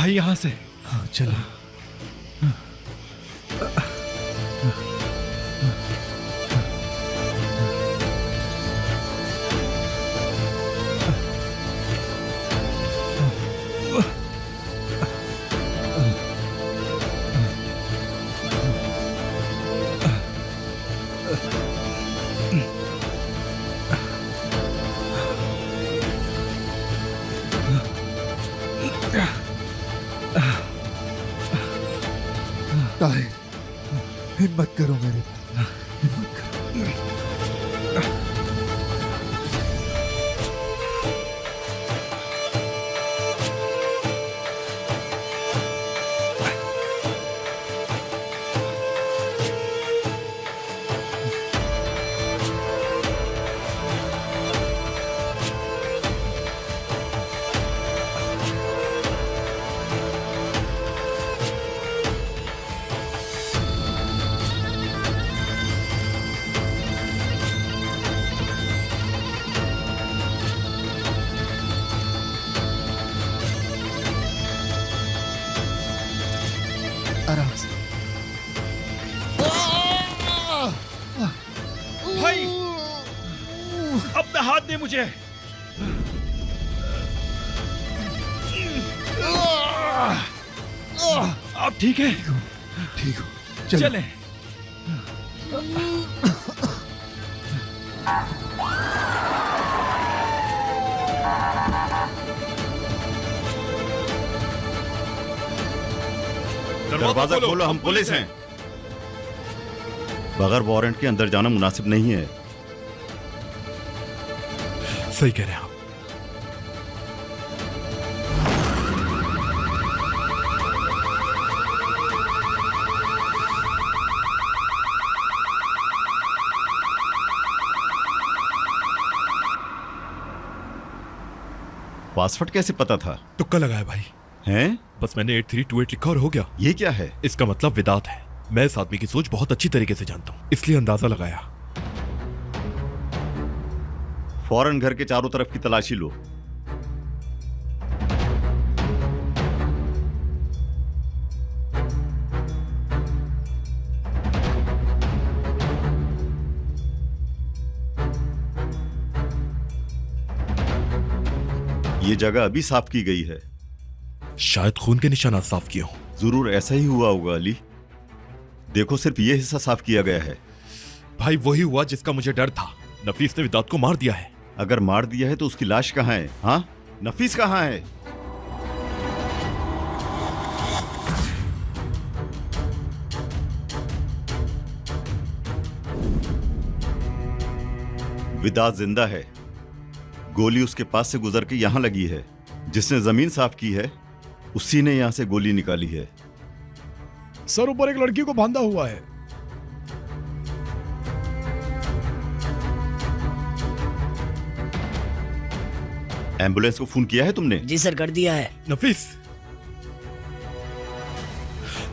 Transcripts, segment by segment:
भाई यहाँ से। हाँ चलो। ताहिर, हिम्मत करो मेरे भाई, हिम्मत करो। आराम से। भाई अपना हाथ दे मुझे। आप ठीक है? ठीक हो, चलो। चलें। दरवाजा खोलो, हम पुलिस हैं। बगैर वारंट के अंदर जाना मुनासिब नहीं है। सही कह रहे हैं आप। पासवर्ड कैसे पता था? तुक्का लगाया भाई। हैं? बस मैंने 8328 लिखा और हो गया। ये क्या है? इसका मतलब विदात है। मैं इस आदमी की सोच बहुत अच्छी तरीके से जानता हूँ, इसलिए अंदाजा लगाया। फौरन घर के चारों तरफ की तलाशी लो। ये जगह अभी साफ की गई है। शायद खून के निशानात साफ किए हों। जरूर ऐसा ही हुआ होगा अली। देखो, सिर्फ ये हिस्सा साफ किया गया है। भाई वही हुआ जिसका मुझे डर था। नफीस ने विदात को मार दिया है। अगर मार दिया है तो उसकी लाश कहाँ है? हाँ, नफीस कहाँ है? विदात जिंदा है। गोली उसके पास से गुजर के यहां लगी है। जिसने जमीन साफ की है उसी ने यहां से गोली निकाली है। सर ऊपर एक लड़की को बांधा हुआ है। एम्बुलेंस को फोन किया है तुमने? जी सर, कर दिया है। नफीस,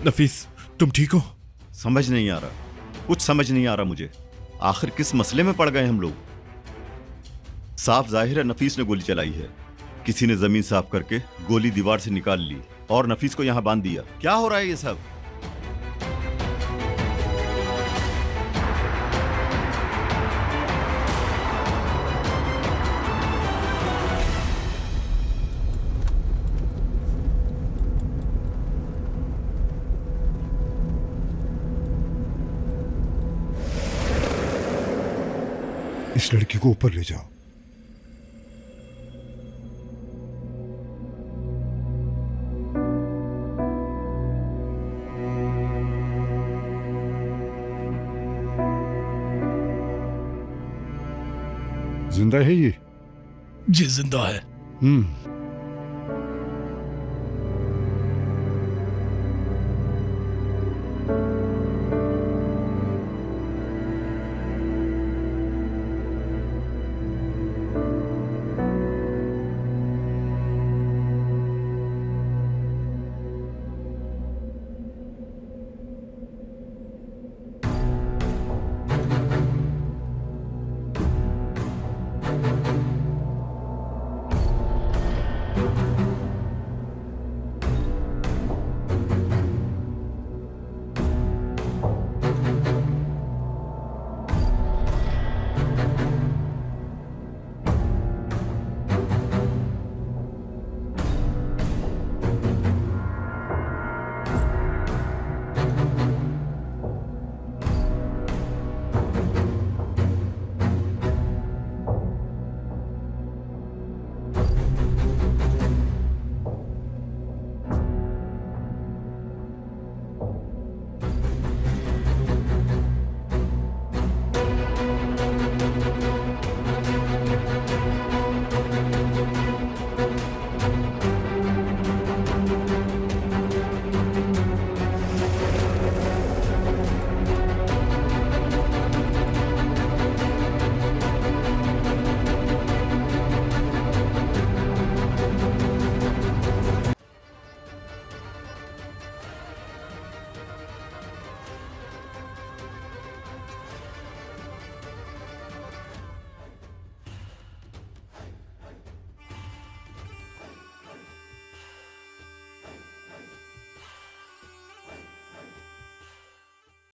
नफीस तुम ठीक हो? समझ नहीं आ रहा, कुछ समझ नहीं आ रहा मुझे। आखिर किस मसले में पड़ गए हम लोग? साफ जाहिर है नफीस ने गोली चलाई है। किसी ने जमीन साफ करके गोली दीवार से निकाल ली और नफीस को यहां बांध दिया। क्या हो रहा है ये सब? इस लड़की को ऊपर ले जाओ। जिंदा है ये? जी जिंदा है।